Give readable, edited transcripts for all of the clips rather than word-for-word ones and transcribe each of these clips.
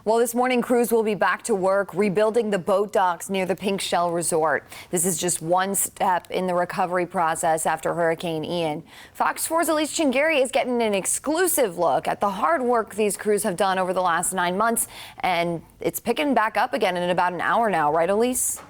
Well, this morning, crews will be back to work rebuilding the boat docks near the Pink Shell Resort. This is just one step in the recovery process after Hurricane Ian. Fox 4's Elise Chingari is getting an exclusive look at the hard work these crews have done over the last 9 months, and it's picking back up again in about an hour now, right, Elise?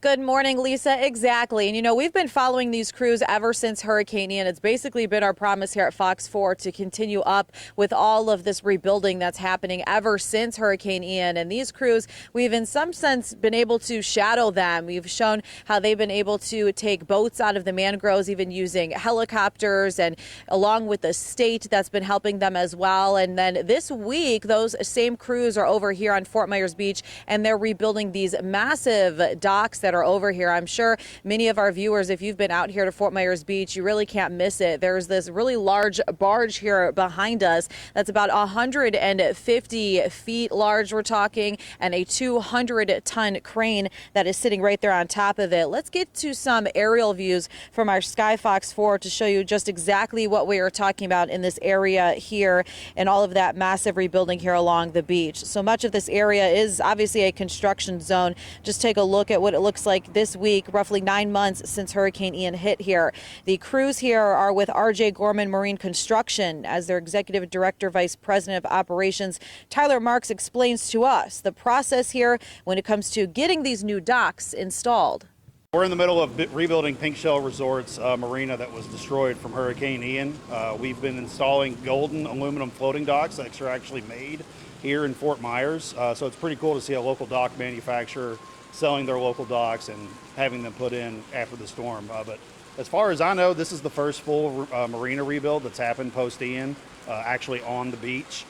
Good morning, Lisa. Exactly. And, you know, we've been following these crews ever since Hurricane Ian. It's basically been our promise here at Fox 4 to continue up with all of this rebuilding that's happening ever since Hurricane Ian. And these crews, we've in some sense been able to shadow them. We've shown how they've been able to take boats out of the mangroves, even using helicopters, and along with the state that's been helping them as well. And then this week, those same crews are over here on Fort Myers Beach, and they're rebuilding these massive docks that are over here. I'm sure many of our viewers, if you've been out here to Fort Myers Beach, you really can't miss it. There's this really large barge here behind us that's about 150 feet large, we're talking, and a 200-ton crane that is sitting right there on top of it. Let's get to some aerial views from our Sky Fox 4 to show you just exactly what we are talking about in this area here and all of that massive rebuilding here along the beach. So much of this area is obviously a construction zone. Just take a look at what it looks like this week, roughly 9 months since Hurricane Ian hit here. The crews here are with R.J. Gorman Marine Construction as their Executive Director, Vice President of Operations. Tyler Marks explains to us the process here when it comes to getting these new docks installed. We're in the middle of rebuilding Pink Shell Resort's marina that was destroyed from Hurricane Ian. We've been installing golden aluminum floating docks that are actually made here in Fort Myers. So it's pretty cool to see a local dock manufacturer selling their local docks and having them put in after the storm. But as far as I know, this is the first full marina rebuild that's happened post-Ian, actually on the beach.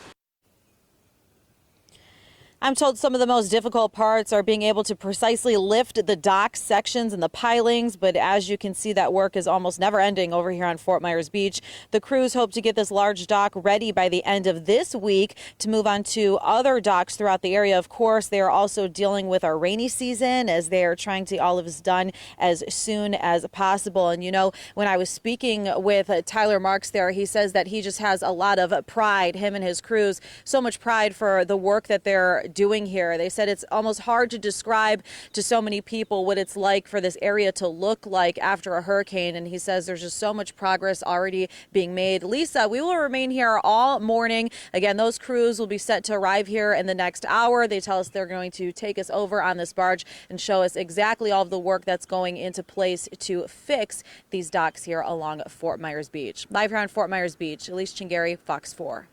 I'm told some of the most difficult parts are being able to precisely lift the dock sections and the pilings, but as you can see, that work is almost never ending over here on Fort Myers Beach. The crews hope to get this large dock ready by the end of this week to move on to other docks throughout the area. Of course, they are also dealing with our rainy season as they are trying to get all of this done as soon as possible. And you know, when I was speaking with Tyler Marks there, he says that he just has a lot of pride, him and his crews, so much pride for the work that they're doing here. They said it's almost hard to describe to so many people what it's like for this area to look like after a hurricane, and he says there's just so much progress already being made. Lisa, we will remain here all morning. Again, those crews will be set to arrive here in the next hour. They tell us they're going to take us over on this barge and show us exactly all of the work that's going into place to fix these docks here along Fort Myers Beach. Live here on Fort Myers Beach, Elise Chingari, Fox 4.